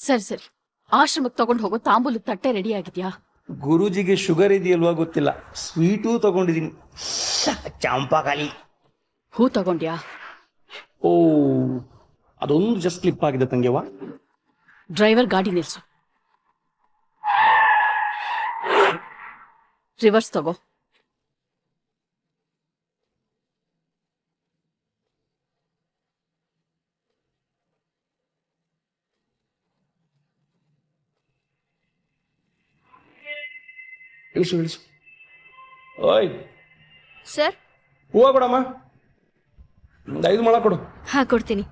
ಸರಿ ಸರಿ, ಆಶ್ರಮಕ್ಕೆ ತಗೊಂಡು ಹೋಗೋ ತಾಂಬೂಲ ತಟ್ಟೆ ರೆಡಿ ಆಗಿದ್ಯಾ? ಗುರೂಜಿಗೆ ಶುಗರ್ ಇದೆಯಲ್ವಾ ಗೊತ್ತಿಲ್ಲ, ಸ್ವೀಟೂ ತಗೊಂಡಿದ್ದೀನಿ. ಚಂಪಾಕಾಲಿ. ಹೂ ತಗೊಂಡ್ಯಾ? ಓ, ಅದೊಂದು ಜಸ್ಟ್ ಸ್ಲಿಪ್ ಆಗಿದೆ ತಂಗ್ಯವ್ವ. ಡ್ರೈವರ್ ಗಾಡಿ ನಿಲ್ಸು. ರಿವರ್ಸ್ ತಗೋ. ಇಳಿಸು ಇಳಿಸು. ಓಯ್ ಸರ್, ಹೂವ ಕೊಡಮ್ಮ, ಒಂದು 5 ಮೊಳ ಕೊಡು. ಹಾ ಕೊಡ್ತೀನಿ.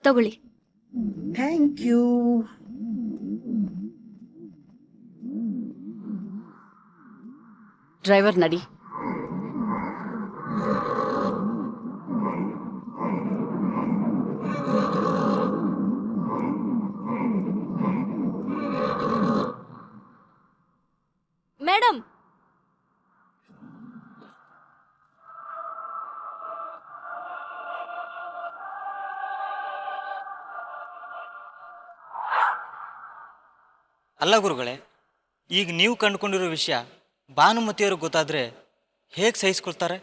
ತಗೊಳ್ಳಿ. Thank you. ಡ್ರೈವರ್ ನಡಿ. ಮೇಡಮ್, ಅಲ್ಲ ಗುರುಗಳೇ, ಈಗ ನೀವು ಕಂಡುಕೊಂಡಿರೋ ವಿಷಯ ಭಾನುಮತಿಯವ್ರಿಗೆ ಗೊತ್ತಾದ್ರೆ ಹೇಗೆ ಸಹಿಸ್ಕೊಳ್ತಾರೆ?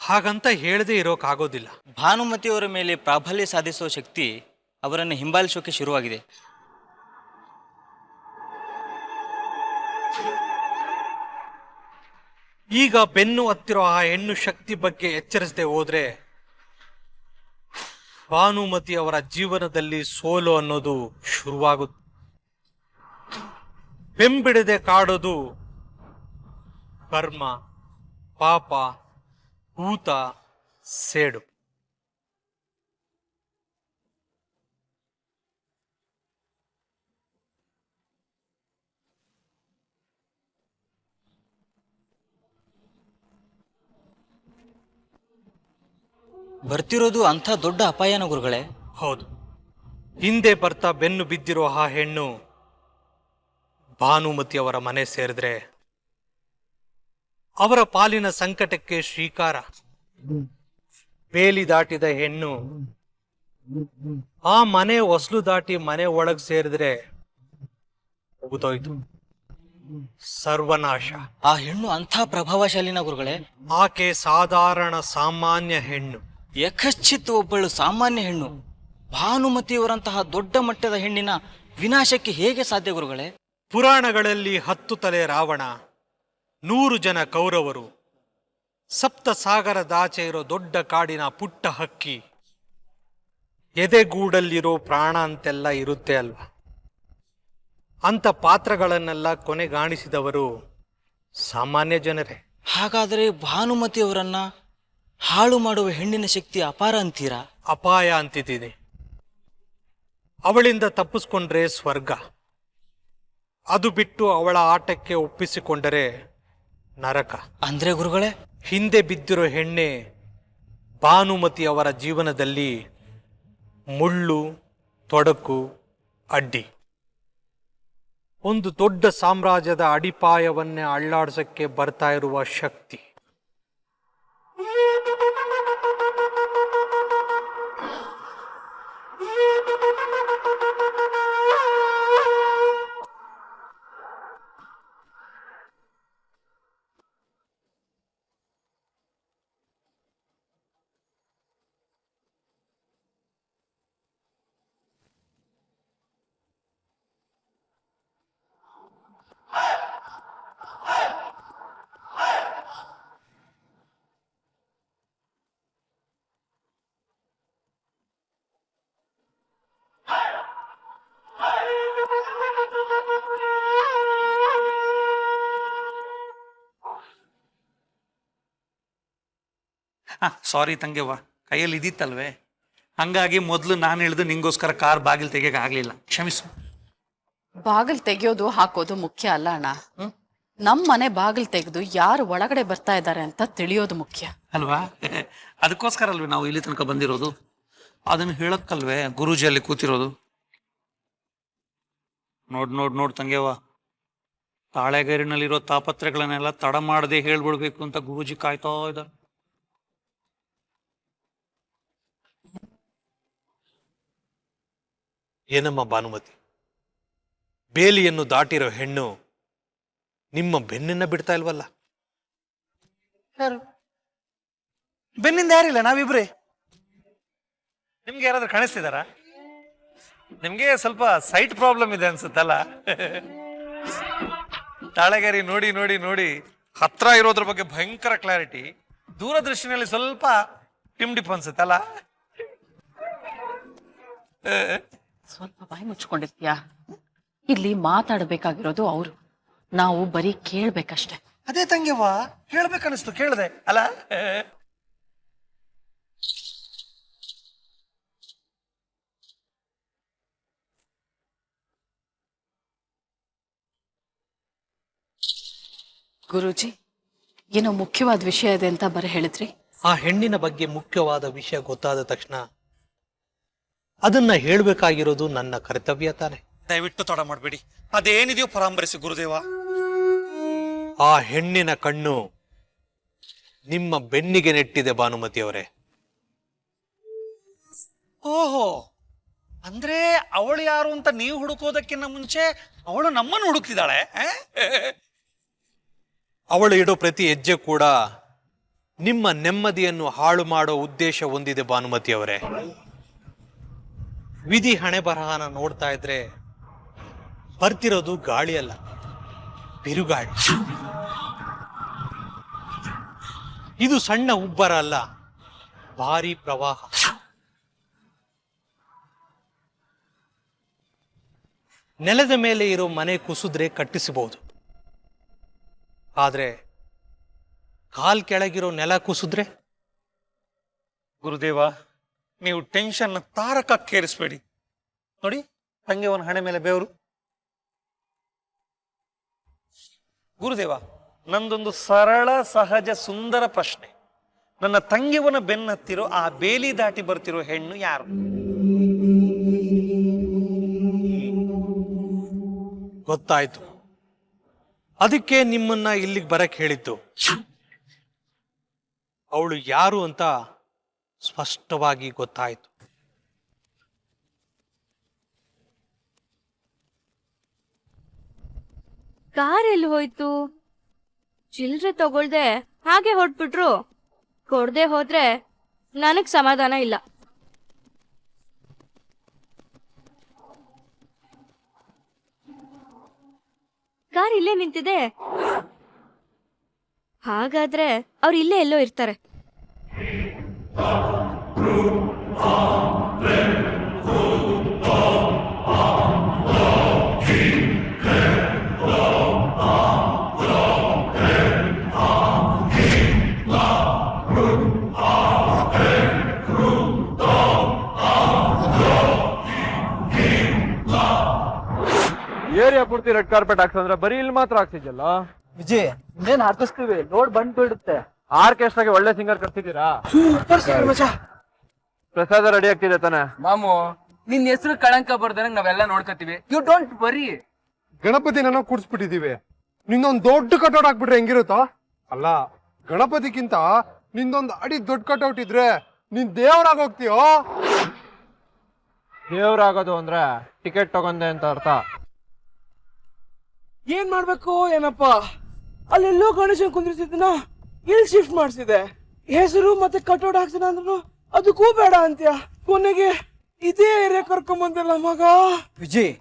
ಹಾಗಂತ ಹೇಳದೇ ಇರೋಕ್ಕಾಗೋದಿಲ್ಲ. ಭಾನುಮತಿಯವರ ಮೇಲೆ ಪ್ರಾಬಲ್ಯ ಸಾಧಿಸುವ ಶಕ್ತಿ ಅವರನ್ನು ಹಿಂಬಾಲಿಸೋಕೆ ಶುರುವಾಗಿದೆ. ಈಗ ಬೆನ್ನು ಹತ್ತಿರೋ ಆ ಹೆಣ್ಣು ಶಕ್ತಿ ಬಗ್ಗೆ ಎಚ್ಚರಿಸದೆ ಹೋದ್ರೆ ಭಾನುಮತಿ ಅವರ ಜೀವನದಲ್ಲಿ ಸೋಲು ಅನ್ನೋದು ಶುರುವಾಗುತ್ತೆ. ಬೆಂಬಿಡದೆ ಕಾಡೋದು ಕರ್ಮ, ಪಾಪ, ಭೂತ, ಸೇಡು. ಬರ್ತಿರೋದು ಅಂಥ ದೊಡ್ಡ ಅಪಾಯನ ಗುರುಗಳೇ? ಹೌದು, ಹಿಂದೆ ಬರ್ತಾ ಬೆನ್ನು ಬಿದ್ದಿರೋ ಆ ಹೆಣ್ಣು ಭಾನುಮತಿ ಅವರ ಮನೆ ಸೇರಿದ್ರೆ ಅವರ ಪಾಲಿನ ಸಂಕಟಕ್ಕೆ ಶ್ರೀಕಾರ. ಬೇಲಿ ದಾಟಿದ ಹೆಣ್ಣು ಆ ಮನೆ ಹೊಸಲು ದಾಟಿ ಮನೆ ಒಳಗ್ ಸೇರಿದ್ರೆ ಮುಗಿದೋಯ್ತು, ಸರ್ವನಾಶ. ಆ ಹೆಣ್ಣು ಅಂಥ ಪ್ರಭಾವಶಾಲಿನ ಗುರುಗಳೇ? ಆಕೆ ಸಾಧಾರಣ ಸಾಮಾನ್ಯ ಹೆಣ್ಣು. ಯಕಶ್ಚಿತ್ ಒಬ್ಬಳು ಸಾಮಾನ್ಯ ಹೆಣ್ಣು ಭಾನುಮತಿಯವರಂತಹ ದೊಡ್ಡ ಮಟ್ಟದ ಹೆಣ್ಣಿನ ವಿನಾಶಕ್ಕೆ ಹೇಗೆ ಸಾಧ್ಯ ಗುರುಗಳೇ? ಪುರಾಣಗಳಲ್ಲಿ 10 ತಲೆ ರಾವಣ, 100 ಜನ ಕೌರವರು, ಸಪ್ತ ಸಾಗರದಾಚೆ ಇರೋ ದೊಡ್ಡ ಕಾಡಿನ ಪುಟ್ಟ ಹಕ್ಕಿ, ಎದೆಗೂಡಲ್ಲಿರೋ ಪ್ರಾಣ ಅಂತೆಲ್ಲ ಇರುತ್ತೆ ಅಲ್ವಾ? ಅಂತ ಪಾತ್ರಗಳನ್ನೆಲ್ಲ ಕೊನೆಗಾಣಿಸಿದವರು ಸಾಮಾನ್ಯ ಜನರೇ. ಹಾಗಾದರೆ ಭಾನುಮತಿಯವರನ್ನ ಹಾಳು ಮಾಡುವ ಹೆಣ್ಣಿನ ಶಕ್ತಿ ಅಪಾರ ಅಂತೀರಾ? ಅಪಾಯ ಅಂತಿದ್ದೀನಿ. ಅವಳಿಂದ ತಪ್ಪಿಸ್ಕೊಂಡ್ರೆ ಸ್ವರ್ಗ, ಅದು ಬಿಟ್ಟು ಅವಳ ಆಟಕ್ಕೆ ಒಪ್ಪಿಸಿಕೊಂಡರೆ ನರಕ. ಅಂದ್ರೆ ಗುರುಗಳೇ? ಹಿಂದೆ ಬಿದ್ದಿರೋ ಹೆಣ್ಣೆ ಭಾನುಮತಿ ಅವರ ಜೀವನದಲ್ಲಿ ಮುಳ್ಳು, ತೊಡಕು, ಅಡ್ಡಿ. ಒಂದು ದೊಡ್ಡ ಸಾಮ್ರಾಜ್ಯದ ಅಡಿಪಾಯವನ್ನೇ ಅಳ್ಳಾಡ್ಸಕ್ಕೆ ಬರ್ತಾ ಇರುವ ಶಕ್ತಿ. ಸಾರಿ ತಂಗೆವ್ವ, ಕೈಯಲ್ಲಿ ಇದ್ದಿತ್ತಲ್ವೇ, ಹಂಗಾಗಿ ಮೊದಲು ನಾನು ಹೇಳಿದು ನಿಂಗೋಸ್ಕರ ಕಾರ್ ಬಾಗಿಲು ತೆಗಿಯಕ್ಕೆ ಆಗಲಿಲ್ಲ, ಕ್ಷಮಿಸು. ಬಾಗಿಲು ತೆಗೆಯೋದು ಹಾಕೋದು ಮುಖ್ಯ ಅಲ್ಲ ಅಣ್ಣ. ನಮ್ಮ ಮನೆ ಬಾಗಿಲು ತೆಗೆದು ಯಾರು ಒಳಗಡೆ ಬರ್ತಾ ಇದ್ದಾರೆ ಅಂತ ತಿಳಿಯೋದು ಮುಖ್ಯ ಅಲ್ವಾ? ಅದಕ್ಕೋಸ್ಕರ ಅಲ್ವೇ ನಾವು ಇಲ್ಲಿ ತನಕ ಬಂದಿರೋದು. ಅದನ್ನು ಹೇಳಕ್ಕಲ್ವೇ ಗುರೂಜಿ ಅಲ್ಲಿ ಕೂತಿರೋದು. ನೋಡ್ ತಂಗೆವ್ವ, ತಾಳೆಗರಿನಲ್ಲಿರೋ ತಾಪತ್ರೆಗಳನ್ನೆಲ್ಲ ತಡ ಮಾಡದೆ ಹೇಳ್ಬಿಡ್ಬೇಕು ಅಂತ ಗುರೂಜಿ ಕಾಯ್ತಾ ಇದ್ದಾರೆ. ಏನಮ್ಮ ಭಾನುಮತಿ, ಬೇಲಿಯನ್ನು ದಾಟಿರೋ ಹೆಣ್ಣು ನಿಮ್ಮ ಬೆನ್ನನ್ನ ಬಿಡ್ತಾ ಇಲ್ವಲ್ಲ? ಯಾರು ಬೆನ್ನಿಂದ ಯಾರಿಲ್ಲ, ನಾವಿಬ್ರೇ. ನಿಮ್ಗೆ ಯಾರಾದ್ರೂ ಕಾಣಿಸ್ತಿದಾರ? ನಿಮ್ಗೆ ಸ್ವಲ್ಪ ಸೈಟ್ ಪ್ರಾಬ್ಲಮ್ ಇದೆ ಅನ್ಸುತ್ತಲ್ಲ. ತಾಳೆಗರಿ ನೋಡಿ ನೋಡಿ ನೋಡಿ ಹತ್ರ ಇರೋದ್ರ ಬಗ್ಗೆ ಭಯಂಕರ ಕ್ಲಾರಿಟಿ, ದೂರದೃಷ್ಟಿನಲ್ಲಿ ಸ್ವಲ್ಪ ಟಿಮ್ ಡಿಪ್ ಅನ್ಸುತ್ತಲ್ಲ. ಸ್ವಲ್ಪ ಬಾಯಿ ಮುಚ್ಕೊಂಡಿರ್ತೀಯಾ? ಇಲ್ಲಿ ಮಾತಾಡ್ಬೇಕಾಗಿರೋದು ಅವರು, ನಾವು ಬರೀ ಕೇಳ್ಬೇಕಷ್ಟೆ. ಅದೇ ತಂಗಿವ್ವ, ಹೇಳ್ಬೇಕನ್ನಿಸ್ತು, ಕೇಳ್ದೆ ಅಲ್ಲ. ಗುರೂಜಿ, ಏನೋ ಮುಖ್ಯವಾದ ವಿಷಯ ಇದೆ ಅಂತ ಬರೀ ಹೇಳಿದ್ರಿ. ಆ ಹೆಣ್ಣಿನ ಬಗ್ಗೆ ಮುಖ್ಯವಾದ ವಿಷಯ ಗೊತ್ತಾದ ತಕ್ಷಣ ಅದನ್ನ ಹೇಳ್ಬೇಕಾಗಿರೋದು ನನ್ನ ಕರ್ತವ್ಯ ತಾನೆ. ದಯವಿಟ್ಟು ತಡ ಮಾಡಬೇಡಿ, ಅದೇನಿದೆಯೋ ಪರಾಮರಿಸಿ ಗುರುದೇವ. ಆ ಹೆಣ್ಣಿನ ಕಣ್ಣು ನಿಮ್ಮ ಬೆನ್ನಿಗೆ ನೆಟ್ಟಿದೆ ಭಾನುಮತಿಯವರೇ. ಓಹೋ, ಅಂದ್ರೆ ಅವಳು ಯಾರು ಅಂತ ನೀವು ಹುಡುಕೋದಕ್ಕಿಂತ ಮುಂಚೆ ಅವಳು ನಮ್ಮನ್ನು ಹುಡುಕ್ತಿದ್ದಾಳೆ. ಅವಳು ಇಡೋ ಪ್ರತಿ ಹೆಜ್ಜೆ ಕೂಡ ನಿಮ್ಮ ನೆಮ್ಮದಿಯನ್ನು ಹಾಳು ಮಾಡೋ ಉದ್ದೇಶ ಹೊಂದಿದೆ ಭಾನುಮತಿಯವರೇ. ವಿಧಿ ಹಣೆ ಬರಹನ ನೋಡ್ತಾ ಇದ್ರೆ ಬರ್ತಿರೋದು ಗಾಳಿ ಅಲ್ಲ, ಬಿರುಗಾಳಿ. ಇದು ಸಣ್ಣ ಉಬ್ಬರ ಅಲ್ಲ, ಭಾರಿ ಪ್ರವಾಹ. ನೆಲದ ಮೇಲೆ ಇರೋ ಮನೆ ಕುಸಿದ್ರೆ ಕಟ್ಟಿಸಬಹುದು, ಆದ್ರೆ ಕಾಲ್ ಕೆಳಗಿರೋ ನೆಲ ಕುಸಿದ್ರೆ? ಗುರುದೇವ, ನೀವು ಟೆನ್ಷನ್ ತಾರಕಕ್ಕೇರಿಸ್ಬೇಡಿ. ನೋಡಿ, ತಂಗಿಯವನ ಹಣೆ ಮೇಲೆ ಬೆವರು. ಗುರುದೇವ, ನಂದೊಂದು ಸರಳ ಸಹಜ ಸುಂದರ ಪ್ರಶ್ನೆ. ನನ್ನ ತಂಗಿಯವನ ಬೆನ್ನತ್ತಿರೋ ಆ ಬೇಲಿ ದಾಟಿ ಬರ್ತಿರೋ ಹೆಣ್ಣು ಯಾರು? ಗೊತ್ತಾಯ್ತು, ಅದಕ್ಕೆ ನಿಮ್ಮನ್ನ ಇಲ್ಲಿಗೆ ಬರಕ್ ಹೇಳಿದ್ದು. ಅವಳು ಯಾರು ಅಂತ ಸ್ಪಷ್ಟವಾಗಿ ಗೊತ್ತಾಯ್ತು. ಕಾರ್ ಎಲ್ಲಿ ಹೋಯ್ತು? ಚಿಲ್ರೆ ತಗೊಳ್ದೆ ಹಾಗೆ ಹೊಟ್ಬಿಟ್ರು. ಕೊಡ್ದೆ ಹೋದ್ರೆ ನನಗ್ ಸಮಾಧಾನ ಇಲ್ಲ. ಕಾರ್ ಇಲ್ಲೇ ನಿಂತಿದೆ. ಹಾಗಾದ್ರೆ ಅವ್ರು ಇಲ್ಲೇ ಎಲ್ಲೋ ಇರ್ತಾರೆ. ಏರಿಯಾ ಪೂರ್ತಿ ರೆಡ್ ಕಾರ್ಪೆಟ್ ಹಾಕ್ಸಂದ್ರೆ ಬರೀ ಇಲ್ಲಿ ಮಾತ್ರ ಹಾಕ್ಸಿದ್ಯಲ್ಲ ವಿಜಯ್, ಇನ್ನೇನ್ ಹಾಕಿಸ್ತೀವಿ, ಲೋಡ್ ಬಂದ್ಬಿಡುತ್ತೆ. ಆರ್ಕೆಸ್ಟ್ರಾಗೆ ಒಳ್ಳೆ ಸಿಂಗರ್ ಕರ್ಸಿದ್ದೀರಾ? ಪ್ರಸಾದ ರೆಡಿ ಆಗ್ತಿದೆ ತಾನೆ? ಮಾಮು, ನಿನ್ ಹೆಸರು ಕಳಂಕ ಬರ್ದಂಗ್ ನಾವೆಲ್ಲ ನೋಡ್ಕೋತೀವಿ. You don't worry. ಗಣಪತಿನ ಕೂಡ್ಸ್ಬಿಟ್ಟಿದೀವಿ, ನಿಂದೊಂದ್ ದೊಡ್ಡ ಕಟೌಟ್ ಹಾಕ್ಬಿಟ್ರೆ ಹೆಂಗಿರುತ್ತೋ? ಅಲ್ಲ, ಗಣಪತಿಗಿಂತ ನಿಂದೊಂದ್ ಅಡಿ ದೊಡ್ಡ ಕಟೌಟ್ ಇದ್ರೆ ನೀನ್ ದೇವರಾಗ ಹೋಗ್ತೀಯೋ? ದೇವ್ರಾಗೋದು ಅಂದ್ರೆ ಟಿಕೆಟ್ ತಗೊಂಡೆ ಅಂತ ಅರ್ಥ. ಏನ್ ಮಾಡ್ಬೇಕು ಏನಪ್ಪ? ಅಲ್ಲೆಲ್ಲೋ ಗಣೇಶನ್ ಕುಂದ್ರಿಸಿದ್ನ ಇಲ್ಲಿ ಶಿಫ್ಟ್ ಮಾಡ್ಸಿದೆ. ಹೆಸರು ಮತ್ತೆ ಕಟೌಟ್ ಹಾಕ್ಸಿದ ಅಂದ್ರು ಅದಕ್ಕೂ ಬೇಡ ಅಂತ್ಯ. ಕೊನೆಗೆ ಇದೇ ಏರಿಯಾ ಕರ್ಕೊಂಬಂದಿಲ್ಲ ಮಗ. ವಿಜಯ್,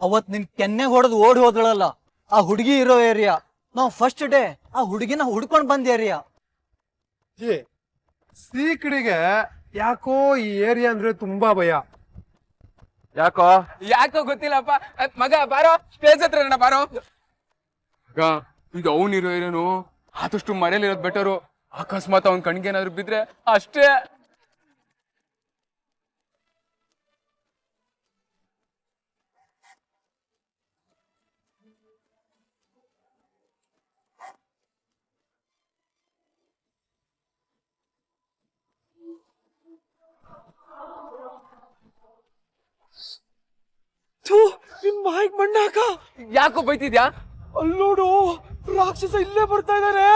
ಅವತ್ ನಿನ್ ಕೆನ್ನೆ ಹೊಡೆದು ಓಡಿ ಹೋದಳಲ್ಲ, ಆ ಹುಡುಗಿ ಇರೋ ಏರಿಯಾ. ನಾವು ಫಸ್ಟ್ ಡೇ ಆ ಹುಡುಗಿನ ಹುಡ್ಕೊಂಡ್ ಬಂದ ಏರಿಯಾ. ಸೀಕಡಿಗೆ ಯಾಕೋ ಈ ಏರಿಯಾ ಅಂದ್ರೆ ತುಂಬಾ ಭಯ. ಯಾಕೋ ಗೊತ್ತಿಲ್ಲಪ್ಪ. ಮಗ ಬಾರೋ, ಸ್ಟೇಜ್ ಹತ್ರ ಬಾರೋ. ಈಗ ಅವನಿರೋ ಏನೇನು ಆದಷ್ಟು ಮನೇಲಿರೋದು ಬೆಟರು. ಅಕಸ್ಮಾತ್ ಅವನ್ ಕಣ್ಗೇನಾದ್ರು ಬಿದ್ರೆ ಅಷ್ಟೇ. ನಿಮ್ ಬಾಯಿಗೆ ಮಣ್ಣಾಕ. ಯಾಕೋ ಬೈತಿದ್ಯಾ? ಅಲ್ಲೋಡು, ರಾಕ್ಷಸ ಇಲ್ಲೇ ಬರ್ತಾ ಇದಾರೆ.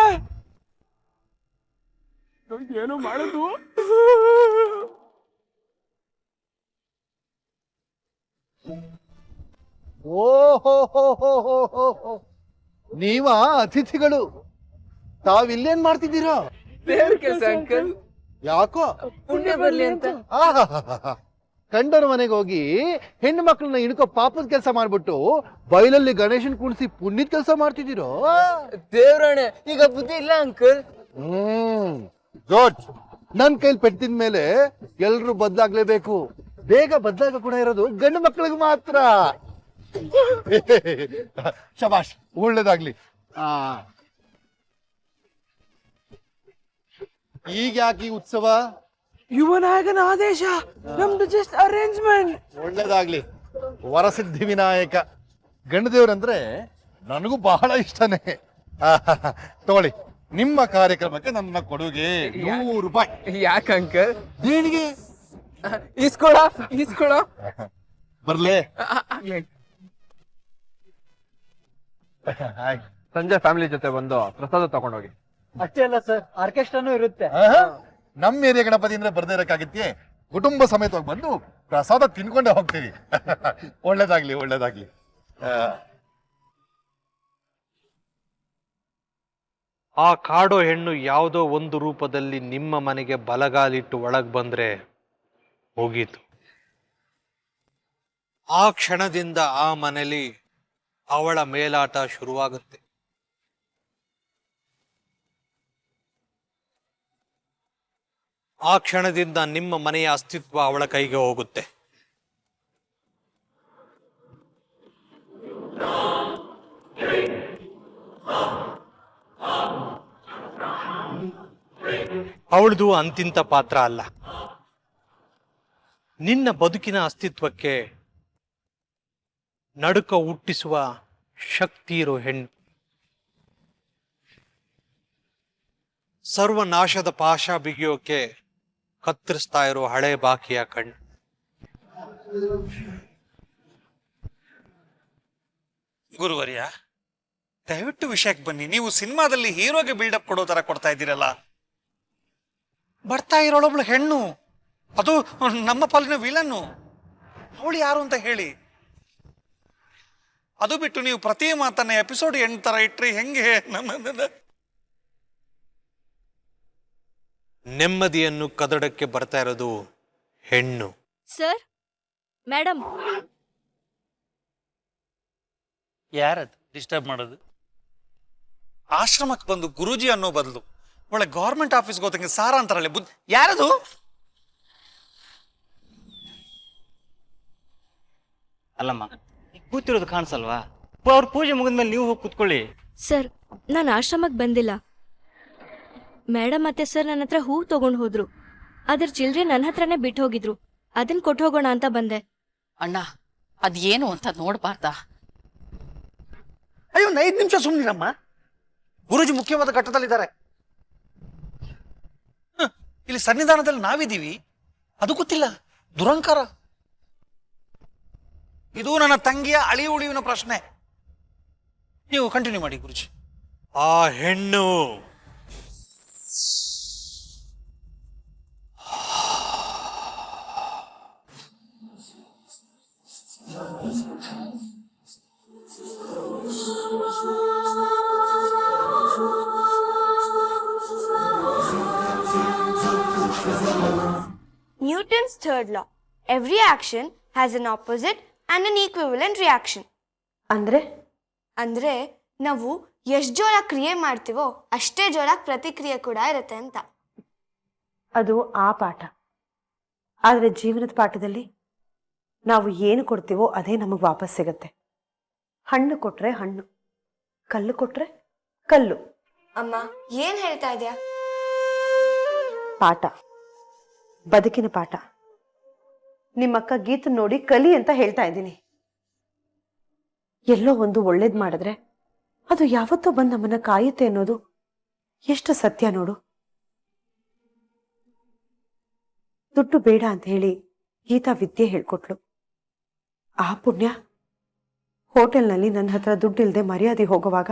ಏನು ಮಾಡೋದು? ಓಹೋ ನೀವ ಅತಿಥಿಗಳು, ತಾವಿಲ್ಲೇನ್ ಮಾಡ್ತಿದ್ದೀರಾ? ದೇವ್ರ ಕೆಲ್ಸ ಅಂಕಲ್, ಯಾಕೋ ಪುಣ್ಯ ಬರ್ಲಿ ಅಂತ. ಕಂಡರ ಮನೆಗೆ ಹೋಗಿ ಹೆಣ್ಣು ಮಕ್ಕಳನ್ನ ಇಣ್ಕೋ ಪಾಪದ ಕೆಲಸ ಮಾಡ್ಬಿಟ್ಟು ಬಯಲಲ್ಲಿ ಗಣೇಶನ್ ಕುಣಿಸಿ ಪುಣ್ಯದ ಕೆಲಸ ಮಾಡ್ತಿದ್ದೀರೋ? ದೇವ್ರಾಣೆ, ಈಗ ಬುದ್ಧಿ ಇಲ್ಲ ಅಂಕಲ್. ಜೋರ್ಜ್, ನನ್ ಕೈಲಿ ಪೆಟ್ಟಿದ ಮೇಲೆ ಎಲ್ರು ಬದ್ಲಾಗ್ಲೇಬೇಕು. ಬೇಗ ಬದ್ಲಾಗ ಕೂಡ ಇರೋದು ಗಂಡು ಮಕ್ಕಳಿಗೆ ಮಾತ್ರ. ಶಬಾಷ್, ಒಳ್ಳೇದಾಗ್ಲಿ. ಈಗ ಯಾಕೆ ಈ ಉತ್ಸವ? ಯುವ ನಾಯಕನ ಆದೇಶ, ನಮ್ದು ಜಸ್ಟ್ ಅರೇಂಜ್ಮೆಂಟ್. ಒಳ್ಳೇದಾಗ್ಲಿ. ವರಸಿದ್ಧಿ ವಿನಾಯಕ ಗಂಡು ದೇವ್ರಂದ್ರೆ ನನಗೂ ಬಹಳ ಇಷ್ಟನೇ. ತಗೊಳ್ಳಿ, ನಿಮ್ಮ ಕಾರ್ಯಕ್ರಮಕ್ಕೆ ನನ್ನ ಕೊಡುಗೆ ₹100. ಯಾಕೆ ಅಂಕಲ್? ದೇಣಿಗೆ. ಇಸ್ಕೊಳ ಬರ್ಲೇ? ಸಂಜೆ ಫ್ಯಾಮಿಲಿ ಜೊತೆ ಬಂದು ಪ್ರಸಾದ ತಗೊಂಡೋಗಿ. ಅಷ್ಟೇ ಅಲ್ಲ ಸರ್, ಆರ್ಕೆಸ್ಟ್ರಾನು ಇರುತ್ತೆ. ನಮ್ಮ ಏರಿಯಾ ಗಣಪತಿ ಅಂದ್ರೆ ಬರ್ದೇ ಇರಕ್ಕಾಗತ್ತೆ? ಕುಟುಂಬ ಸಮೇತವಾಗಿ ಬಂದು ಪ್ರಸಾದ ತಿನ್ಕೊಂಡೇ ಹೋಗ್ತೀವಿ. ಒಳ್ಳೇದಾಗ್ಲಿ, ಒಳ್ಳೇದಾಗ್ಲಿ. ಆ ಕಾಡೋ ಹೆಣ್ಣು ಯಾವುದೋ ಒಂದು ರೂಪದಲ್ಲಿ ನಿಮ್ಮ ಮನೆಗೆ ಬಲಗಾಲಿಟ್ಟು ಒಳಗ್ ಬಂದ್ರೆ ಹೋಗೀತು. ಆ ಕ್ಷಣದಿಂದ ಆ ಮನೆಯಲ್ಲಿ ಅವಳ ಮೇಲಾಟ ಶುರುವಾಗುತ್ತೆ. ಆ ಕ್ಷಣದಿಂದ ನಿಮ್ಮ ಮನೆಯ ಅಸ್ತಿತ್ವ ಅವಳ ಕೈಗೆ ಹೋಗುತ್ತೆ. ಅವಳದು ಅಂತಿಂತ ಪಾತ್ರ ಅಲ್ಲ, ನಿನ್ನ ಬದುಕಿನ ಅಸ್ತಿತ್ವಕ್ಕೆ ನಡುಕ ಹುಟ್ಟಿಸುವ ಶಕ್ತಿ ಇರೋ ಹೆಣ್ಣು. ಸರ್ವನಾಶದ ಪಾಶ ಬಿಗಿಯೋಕೆ ಕತ್ತರಿಸ್ತಾ ಇರೋ ಹಳೆ ಬಾಕಿಯ ಕಣ್ಣು. ಗುರುವರ್ಯ, ದಯವಿಟ್ಟು ವಿಷಯಕ್ಕೆ ಬನ್ನಿ. ನೀವು ಸಿನಿಮಾದಲ್ಲಿ ಹೀರೋಗೆ ಬಿಲ್ಡಪ್ ಕೊಡೋ ತರ ಕೊಡ್ತಾ ಇದ್ದೀರಲ್ಲ. ಬರ್ತಾ ಇರೋಳೊಬ್ಳು ಹೆಣ್ಣು, ಅದು ನಮ್ಮ ಪಾಲಿನ ವಿಲನ್ನು. ಅವಳು ಯಾರು ಅಂತ ಹೇಳಿ. ಅದು ಬಿಟ್ಟು ನೀವು ಪ್ರತಿ ಮಾತನ್ನ ಎಪಿಸೋಡ್ 8 ತರ ಇಟ್ರಿ ಹೆಂಗೆ? ನೆಮ್ಮದಿಯನ್ನು ಕದಡಕ್ಕೆ ಬರ್ತಾ ಇರೋದು ಹೆಣ್ಣು. Sir, madam. ಯಾರದು ಡಿಸ್ಟರ್ಬ್ ಮಾಡೋದು? ಆಶ್ರಮಕ್ಕೆ ಬಂದು ಗುರೂಜಿ ಅನ್ನೋ ಬದಲು ಒಳ್ಳೆ ಗೌರ್ಮೆಂಟ್ ಆಫೀಸ್ಗೆ ಹೋದಂಗೆ ಸಾರ ಅಂತಾರಲ್ಲ ಬುದ್ಧಿ. ಯಾರದು? ಅಲ್ಲಮ್ಮ, ಕೂತಿರೋದು ಕಾಣಿಸಲ್ವಾ? ಅವ್ರ ಪೂಜೆ ಮುಗಿದ್ಮೇಲೆ ನೀವು ಹೋಗಿ ಕೂತ್ಕೊಳ್ಳಿ. ಸರ್, ನಾನು ಆಶ್ರಮಕ್ಕೆ ಬಂದಿಲ್ಲ. ಮೇಡಮ್ ಮತ್ತೆ ಸರ್ ನನ್ನ ಹತ್ರ ಹೂ ತಗೊಂಡು ಹೋದ್ರು. ಅದ್ರ ಚಿಲ್ಡ್ರೆ ನನ್ನ ಹತ್ರನೇ ಬಿಟ್ಟು ಹೋಗಿದ್ರು. ಅದನ್ನ ಕೊಟ್ಟು ಹೋಗೋಣ ಅಂತ ಬಂದೆ. ಅಣ್ಣ, ಅದೇನು ಅಂತ ನೋಡ್ಬಾರ್ದಾ? ಅಯ್ಯೋ, 5 ನಿಮಿಷ ಸುಮ್ಮನಿರಮ್ಮ. ಗುರೂಜಿ ಮುಖ್ಯವಾದ ಘಟ್ಟದಲ್ಲಿದ್ದಾರೆ. ಇಲ್ಲಿ ಸನ್ನಿಧಾನದಲ್ಲಿ ನಾವಿದ್ದೀವಿ, ಅದು ಗೊತ್ತಿಲ್ಲ. ದುರಂಕಾರ. ಇದು ನನ್ನ ತಂಗಿಯ ಅಳಿ ಉಳಿವಿನ ಪ್ರಶ್ನೆ. ನೀವು ಕಂಟಿನ್ಯೂ ಮಾಡಿ ಗುರುಜಿ. ಆ ಹೆಣ್ಣು Newton's third law. Every action has an opposite and an equivalent reaction. ಅಂದ್ರೆ ನಾವು ಎಷ್ಟು ಜೋರಾಗಿ ಕ್ರಿಯೆ ಮಾಡ್ತೀವೋ ಅಷ್ಟೇ ಜೋರಾಗಿ ಪ್ರತಿಕ್ರಿಯೆ ಕೂಡ ಇರುತ್ತೆ ಅಂತ. ಅದು ಆ ಪಾಠ. ಆದರೆ ಜೀವನದ ಪಾಠದಲ್ಲಿ ನಾವು ಏನು ಕೊಡ್ತೀವೋ ಅದೇ ನಮಗೆ ವಾಪಸ್ ಸಿಗತ್ತೆ. ಹಣ್ಣು ಕೊಟ್ರೆ ಹಣ್ಣು, ಕಲ್ಲು ಕೊಟ್ರೆ ಕಲ್ಲು. ಅಮ್ಮ, ಏನ್ ಹೇಳ್ತಾ ಇದ್ಯಾ? ಪಾಠ, ಬದುಕಿನ ಪಾಠ. ನಿಮ್ಮಕ್ಕ ಗೀತ ನೋಡಿ ಕಲಿ ಅಂತ ಹೇಳ್ತಾ ಇದ್ದೀನಿ. ಎಲ್ಲೋ ಒಂದು ಒಳ್ಳೇದು ಮಾಡಿದ್ರೆ ಅದು ಯಾವತ್ತೋ ಬಂದು ನಮ್ಮನ್ನ ಕಾಯುತ್ತೆ ಅನ್ನೋದು ಎಷ್ಟು ಸತ್ಯ ನೋಡು. ದುಡ್ಡು ಬೇಡ ಅಂತ ಹೇಳಿ ಗೀತಾ ವಿದ್ಯೆ ಹೇಳ್ಕೊಟ್ಲು. ಆ ಪುಣ್ಯ ಹೋಟೆಲ್ನಲ್ಲಿ ನನ್ನ ಹತ್ರ ದುಡ್ಡಿಲ್ದೆ ಮರ್ಯಾದೆ ಹೋಗುವಾಗ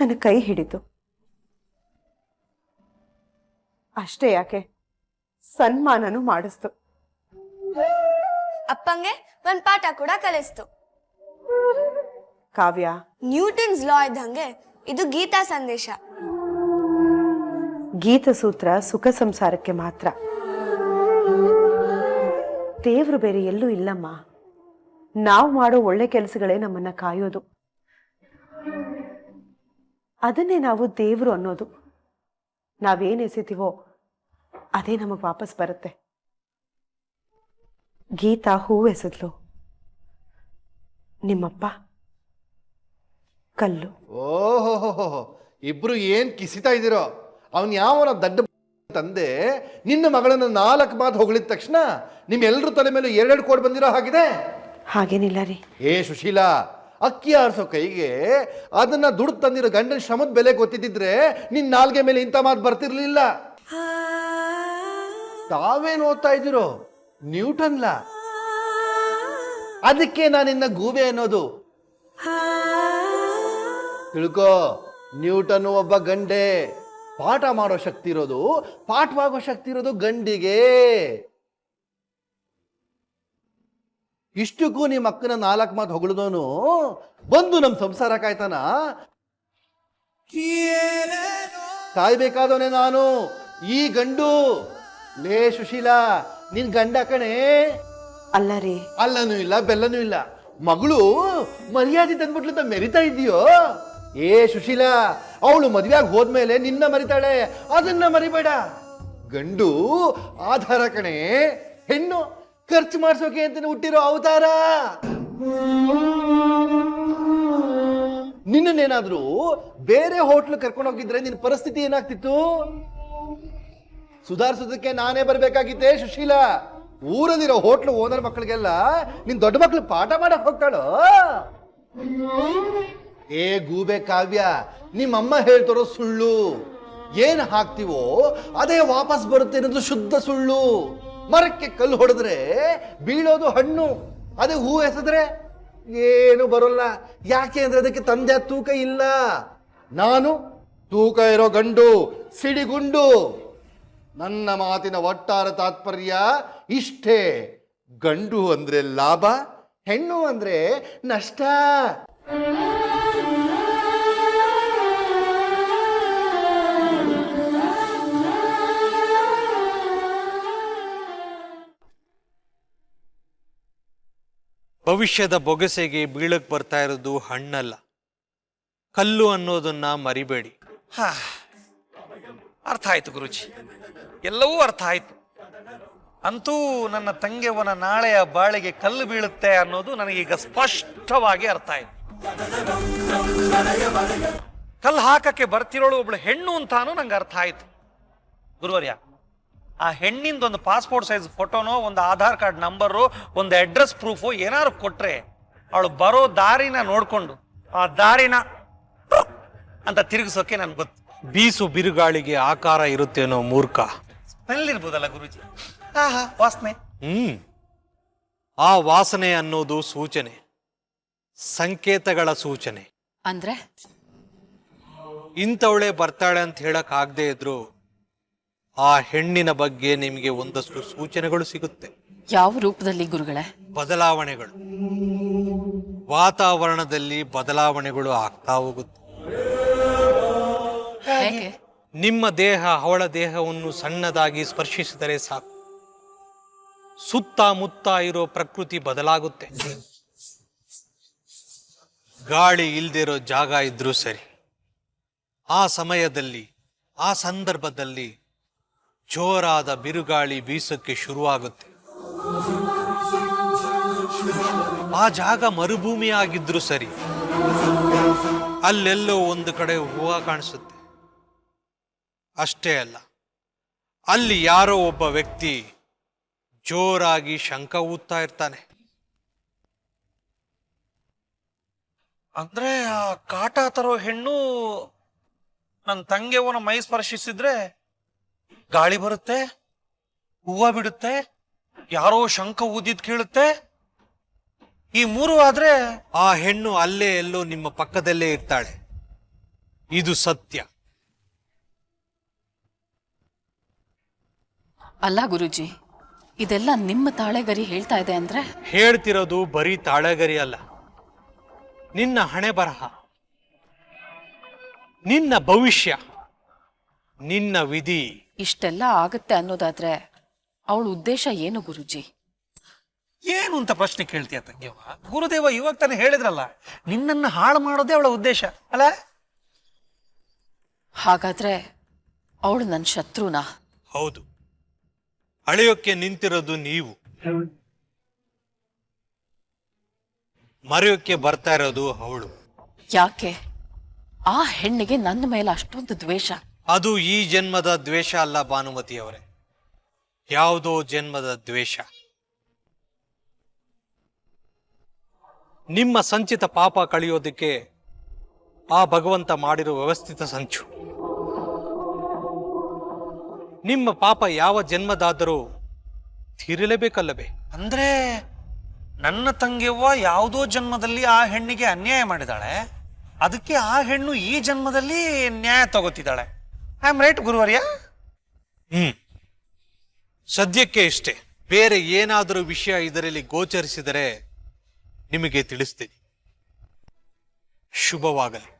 ನನ್ನ ಕೈ ಹಿಡಿತು. ಅಷ್ಟೇ ಯಾಕೆ, ಸನ್ಮಾನನೂ ಮಾಡಿಸ್ತು. ಅಪ್ಪಂಗೆ ಒಂದ್ ಪಾಠ ಕೂಡ ಕಲಿಸ್ತು. ಕಾವ್ಯ, ನ್ಯೂಟನ್ಸ್ ಲಾ ಇದ್ದಂಗೆ ಇದು ಗೀತಾ ಸಂದೇಶ. ಗೀತ ಸೂತ್ರ ಸುಖ ಸಂಸಾರಕ್ಕೆ ಮಾತ್ರ. ದೇವ್ರು ಬೇರೆ ಎಲ್ಲೂ ಇಲ್ಲಮ್ಮ. ನಾವು ಮಾಡೋ ಒಳ್ಳೆ ಕೆಲಸಗಳೇ ನಮ್ಮನ್ನ ಕಾಯೋದು. ಅದನ್ನೇ ನಾವು ದೇವ್ರು ಅನ್ನೋದು. ನಾವೇನ್ ಎಸಿತೀವೋ ಅದೇ ನಮಗ್ ವಾಪಸ್ ಬರುತ್ತೆ. ಗೀತಾ ಹೂವು ಎಸೆದ್ಲು, ನಿಮ್ಮಪ್ಪ ಕಲ್ಲು. ಓಹೋ, ಇಬ್ರು ಏನ್ ಕಿಸಿತಾ ಇದ್ದೀರೋ. ಅವನ್ ಯಾವನ ದಡ್ಡ ತಂದೆ ನಿನ್ನ ಮಗಳನ್ನ 4 ಮಾತು ಹೊಗಳಿದ ತಕ್ಷಣ ನಿಮ್ಮೆಲ್ಲರೂ ತಲೆ ಮೇಲೆ 2 ಕೋಡ್ ಬಂದಿರೋ ಹಾಗಿದೆ. ಹಾಗೇನಿಲ್ಲ ರೀ. ಸುಶೀಲಾ, ಅಕ್ಕಿ ಆರಿಸೋ ಕೈಗೆ ಅದನ್ನ ದುಡ್ಡು ತಂದಿರೋ ಗಂಡನ ಶ್ರಮದ ಬೆಲೆ ಗೊತ್ತಿದ್ದಿದ್ರೆ ನಿನ್ ನಾಲ್ಗೆ ಮೇಲೆ ಇಂಥ ಮಾತು ಬರ್ತಿರ್ಲಿಲ್ಲ. ತಾವೇನು ಓದ್ತಾ ಇದ್ದೀರೋ? ನ್ಯೂಟನ್ಲ. ಅದಕ್ಕೆ ನಾನಿನ್ನ ಗೂಬೆ ಅನ್ನೋದು. ತಿಳ್ಕೋ, ನ್ಯೂಟನ್ ಒಬ್ಬ ಗಂಡೆ. ಪಾಠ ಮಾಡೋ ಶಕ್ತಿ ಇರೋದು, ಪಾಠವಾಗೋ ಶಕ್ತಿ ಇರೋದು ಗಂಡಿಗೆ. ಇಷ್ಟಕ್ಕೂ ನಿಮ್ಮ ಅಕ್ಕನ 4 ಮಾತು ಹೊಗಳಿದವನು ಬಂದು ನಮ್ಮ ಸಂಸಾರ ಕಾಯ್ತಾನ? ಕಾಯ್ಬೇಕಾದವನೇ ನಾನು, ಈ ಗಂಡು. ಲೇ ಸುಶೀಲಾ, ನಿನ್ ಗಂಡ ಕಣೆ. ಅಲ್ಲ ರೀ. ಅಲ್ಲನೂ ಇಲ್ಲ, ಬೆಲ್ಲನೂ ಇಲ್ಲ. ಮಗಳು ಮರ್ಯಾದೆ ತಂದ್ಬಿಟ್ಲು ಅಂತ ಮೆರಿತಾ ಇದೆಯೋ? ಸುಶೀಲಾ, ಅವಳು ಮದುವೆಯಾಗಿ ಹೋದ್ಮೇಲೆ ನಿನ್ನ ಮರಿತಾಳೆ, ಅದನ್ನ ಮರಿಬೇಡ. ಗಂಡು ಆಧಾರ ಕಣೆ, ಹೆಣ್ಣು ಖರ್ಚು ಮಾಡ್ಸೋಕೆ ಅಂತ ಹುಟ್ಟಿರೋ ಅವತಾರ. ನಿನ್ನೇನಾದ್ರೂ ಬೇರೆ ಹೋಟ್ಲು ಕರ್ಕೊಂಡು ಹೋಗಿದ್ರೆ ನಿನ್ನ ಪರಿಸ್ಥಿತಿ ಏನಾಗ್ತಿತ್ತು? ಸುಧಾರಿಸೋದಕ್ಕೆ ನಾನೇ ಬರ್ಬೇಕಾಗಿದ್ದೆ ಸುಶೀಲಾ. ಊರಲ್ಲಿರೋ ಹೋಟ್ಲು ಓನರ್ ಮಕ್ಕಳಿಗೆಲ್ಲ ನಿನ್ ದೊಡ್ಡ ಮಕ್ಳು ಪಾಠ ಮಾಡಕ್ ಹೋಗ್ತಾಳೋ? ಗೂಬೆ ಕಾವ್ಯ, ನಿಮ್ಮಮ್ಮ ಹೇಳ್ತಾರೋ ಸುಳ್ಳು. ಏನ್ ಹಾಕ್ತಿವೋ ಅದೇ ವಾಪಸ್ ಬರುತ್ತೆ ಅನ್ನೋದು ಶುದ್ಧ ಸುಳ್ಳು. ಮರಕ್ಕೆ ಕಲ್ಲು ಹೊಡೆದ್ರೆ ಬೀಳೋದು ಹಣ್ಣು, ಅದೇ ಹೂ ಎಸೆದ್ರೆ ಏನು ಬರೋಲ್ಲ. ಯಾಕೆ ಅಂದ್ರೆ ಅದಕ್ಕೆ ತಂದೆ ತೂಕ ಇಲ್ಲ. ನಾನು ತೂಕ ಇರೋ ಗಂಡು, ಸಿಡಿಗುಂಡು. ನನ್ನ ಮಾತಿನ ಒಟ್ಟಾರೆ ತಾತ್ಪರ್ಯ ಇಷ್ಟೇ. ಗಂಡು ಅಂದ್ರೆ ಲಾಭ, ಹೆಣ್ಣು ಅಂದ್ರೆ ನಷ್ಟ. ಭವಿಷ್ಯದ ಬೊಗಸೆಗೆ ಬೀಳಕ್ ಬರ್ತಾ ಇರೋದು ಹಣ್ಣಲ್ಲ, ಕಲ್ಲು ಅನ್ನೋದನ್ನ ಮರಿಬೇಡಿ. ಅರ್ಥ ಆಯ್ತು ಗುರುಜಿ, ಎಲ್ಲವೂ ಅರ್ಥ ಆಯ್ತು. ಅಂತೂ ನನ್ನ ತಂಗಿಯವನ ನಾಳೆಯ ಬಾಳಿಗೆ ಕಲ್ಲು ಬೀಳುತ್ತೆ ಅನ್ನೋದು ನನಗೀಗ ಸ್ಪಷ್ಟವಾಗಿ ಅರ್ಥ ಆಯ್ತು. ಕಲ್ಲು ಹಾಕಕ್ಕೆ ಬರ್ತಿರೋಳು ಒಬ್ಳು ಹೆಣ್ಣು ಅಂತಾನು ನಂಗೆ ಅರ್ಥ ಆಯ್ತು. ಗುರುವರ್ಯ, ಆ ಹೆಣ್ಣಿಂದೊಂದು ಪಾಸ್ಪೋರ್ಟ್ ಸೈಜ್ ಫೋಟೋನೋ, ಒಂದು ಆಧಾರ್ ಕಾರ್ಡ್ ನಂಬರು, ಒಂದು ಅಡ್ರೆಸ್ ಪ್ರೂಫು ಏನಾದ್ರು ಕೊಟ್ರೆ ಅವಳು ಬರೋ ದಾರಿನ ನೋಡ್ಕೊಂಡು ಆ ದಾರಿನ ಅಂತ ತಿರುಗಿಸೋಕೆ ನನ್ಗೆ ಗೊತ್ತು. ಬೀಸು ಬಿರುಗಾಳಿಗೆ ಆಕಾರ ಇರುತ್ತೇನೋ ಮೂರ್ಖ. ಸ್ಮೆಲ್ ಇರ್ಬೋದಲ್ಲ ಗುರುಜಿ? ವಾಸನೆ. ಆ ವಾಸನೆ ಅನ್ನೋದು ಸೂಚನೆ, ಸಂಕೇತಗಳ ಸೂಚನೆ. ಅಂದ್ರೆ ಇಂಥವಳೆ ಬರ್ತಾಳೆ ಅಂತ ಹೇಳಕ್ ಆಗದೆ ಇದ್ರು ಆ ಹೆಣ್ಣಿನ ಬಗ್ಗೆ ನಿಮಗೆ ಒಂದಷ್ಟು ಸೂಚನೆಗಳು ಸಿಗುತ್ತೆ. ಯಾವ ರೂಪದಲ್ಲಿ ಗುರುಗಳೇ? ಬದಲಾವಣೆಗಳು, ವಾತಾವರಣದಲ್ಲಿ ಬದಲಾವಣೆಗಳು ಆಗ್ತಾ ಹೋಗುತ್ತೆ. ಹೇಗೆ? ನಿಮ್ಮ ದೇಹ ಅವಳ ದೇಹವನ್ನು ಸಣ್ಣದಾಗಿ ಸ್ಪರ್ಶಿಸಿದರೆ ಸಾಕು, ಸುತ್ತಮುತ್ತ ಇರೋ ಪ್ರಕೃತಿ ಬದಲಾಗುತ್ತೆ. ಗಾಳಿ ಇಲ್ದಿರೋ ಜಾಗ ಇದ್ರೂ ಸರಿ, ಆ ಸಮಯದಲ್ಲಿ ಆ ಸಂದರ್ಭದಲ್ಲಿ ಜೋರಾದ ಬಿರುಗಾಳಿ ಬೀಸಕ್ಕೆ ಶುರುವಾಗುತ್ತೆ. ಆ ಜಾಗ ಮರುಭೂಮಿ ಆಗಿದ್ರು ಸರಿ, ಅಲ್ಲೆಲ್ಲೋ ಒಂದು ಕಡೆ ಹೂವು ಕಾಣಿಸುತ್ತೆ. ಅಷ್ಟೇ ಅಲ್ಲ, ಅಲ್ಲಿ ಯಾರೋ ಒಬ್ಬ ವ್ಯಕ್ತಿ ಜೋರಾಗಿ ಶಂಖ ಊದ್ತಾ ಇರ್ತಾನೆ. ಅಂದ್ರೆ ಆ ಕಾಟ ತರೋ ಹೆಣ್ಣು ನನ್ನ ತಂಗಿಯವನ ಮೈ ಸ್ಪರ್ಶಿಸಿದ್ರೆ ಗಾಳಿ ಬರುತ್ತೆ, ಹೂವ ಬಿಡುತ್ತೆ, ಯಾರೋ ಶಂಖ ಊದಿದ್ ಕೇಳುತ್ತೆ. ಈ 3 ಆದ್ರೆ ಆ ಹೆಣ್ಣು ಅಲ್ಲೇ ಎಲ್ಲೋ ನಿಮ್ಮ ಪಕ್ಕದಲ್ಲೇ ಇರ್ತಾಳೆ. ಇದು ಸತ್ಯ. ಅಲ್ಲ ಗುರುಜಿ, ಇದೆಲ್ಲ ನಿಮ್ಮ ತಾಳೆಗರಿ ಹೇಳ್ತಾ ಇದೆ ಅಂದ್ರೆ? ಹೇಳ್ತಿರೋದು ಬರೀ ತಾಳೆಗರಿ ಅಲ್ಲ, ನಿನ್ನ ಹಣೆ ಬರಹ, ನಿನ್ನ ಭವಿಷ್ಯ, ನಿನ್ನ ವಿಧಿ. ಇಷ್ಟೆಲ್ಲ ಆಗುತ್ತೆ ಅನ್ನೋದಾದ್ರೆ ಅವಳ ಉದ್ದೇಶ ಏನು ಗುರುಜಿ? ಏನು ಅಂತ ಪ್ರಶ್ನೆ ಕೇಳ್ತೀಯ ತಂಗಿಯವ್ವ? ಗುರುದೇವ ಇವಾಗ ತಾನೇ ಹೇಳಿದ್ರಲ್ಲ, ನಿನ್ನನ್ನು ಹಾಳು ಮಾಡೋದೇ ಅವಳ ಉದ್ದೇಶ ಅಲ್ಲ? ಹಾಗಾದ್ರೆ ಅವಳು ನನ್ನ ಶತ್ರುನಾ? ಹೌದು, ಅಳೆಯೋಕ್ಕೆ ನಿಂತಿರೋದು ನೀವು, ಮರೆಯೋಕ್ಕೆ ಬರ್ತಾ ಇರೋದು ಅವಳು. ಯಾಕೆ ಆ ಹೆಣ್ಣಿಗೆ ನನ್ನ ಮೇಲೆ ಅಷ್ಟೊಂದು ದ್ವೇಷ? ಅದು ಈ ಜನ್ಮದ ದ್ವೇಷ ಅಲ್ಲ ಭಾನುಮತಿ ಅವರೇ, ಯಾವುದೋ ಜನ್ಮದ ದ್ವೇಷ. ನಿಮ್ಮ ಸಂಚಿತ ಪಾಪ ಕಳೆಯೋದಕ್ಕೆ ಆ ಭಗವಂತ ಮಾಡಿರೋ ವ್ಯವಸ್ಥಿತ ಸಂಚು. ನಿಮ್ಮ ಪಾಪ ಯಾವ ಜನ್ಮದಾದರೂ ತೀರಲೇಬೇಕಲ್ಲವೇ? ಅಂದ್ರೆ ನನ್ನ ತಂಗಿಯವ್ವ ಯಾವುದೋ ಜನ್ಮದಲ್ಲಿ ಆ ಹೆಣ್ಣಿಗೆ ಅನ್ಯಾಯ ಮಾಡಿದಾಳೆ, ಅದಕ್ಕೆ ಆ ಹೆಣ್ಣು ಈ ಜನ್ಮದಲ್ಲಿ ನ್ಯಾಯ ತಗೋತಿದ್ದಾಳೆ. ಐ ಆಮ್ ರೈಟ್ ಗುರುವರ್ಯ? ಸದ್ಯಕ್ಕೆ ಇಷ್ಟೇ. ಬೇರೆ ಏನಾದರೂ ವಿಷಯ ಇದರಲ್ಲಿ ಗೋಚರಿಸಿದರೆ ನಿಮಗೆ ತಿಳಿಸ್ತೀನಿ. ಶುಭವಾಗಲಿ.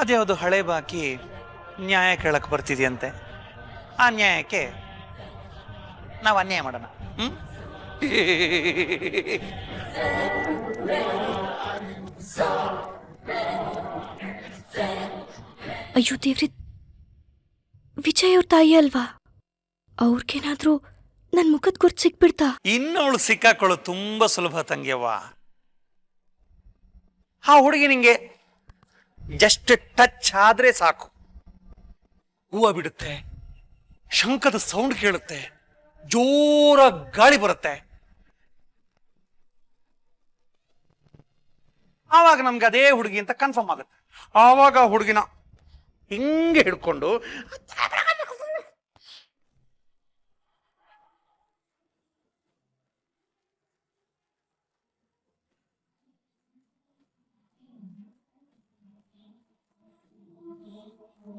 ಅದ್ಯಾವುದು ಹಳೆ ಬಾಕಿ ನ್ಯಾಯ ಕೇಳಕ್ ಬರ್ತಿದೆಯಂತೆ. ಆ ನ್ಯಾಯಕ್ಕೆ ನಾವು ಅನ್ಯಾಯ ಮಾಡೋಣ. ಅಯ್ಯೋ ದೇವ್ರಿ, ವಿಜಯ್ ಅವ್ರ ತಾಯಿ ಅಲ್ವಾ? ಅವ್ರಿಗೇನಾದ್ರೂ ನನ್ ಮುಖದ ಗುರ್ತು ಸಿಕ್ಬಿಡ್ತಾ? ಇನ್ನವಳು ಸಿಕ್ಕಾಕೊಳ್ಳೋದು ತುಂಬಾ ಸುಲಭ ತಂಗಿಯವ್ವ. ಆ ಹುಡುಗಿ ನಿಂಗೆ ಜಸ್ಟ್ ಟಚ್ ಆದ್ರೆ ಸಾಕು, ಹೂವು ಬಿಡುತ್ತೆ, ಶಂಖದ ಸೌಂಡ್ ಕೇಳುತ್ತೆ, ಜೋರ ಗಾಳಿ ಬರುತ್ತೆ. ಆವಾಗ ನಮ್ಗೆ ಅದೇ ಹುಡುಗಿ ಅಂತ ಕನ್ಫರ್ಮ್ ಆಗುತ್ತೆ. ಆವಾಗ ಹುಡುಗಿನ ಹಿಂಗೆ ಹಿಡ್ಕೊಂಡು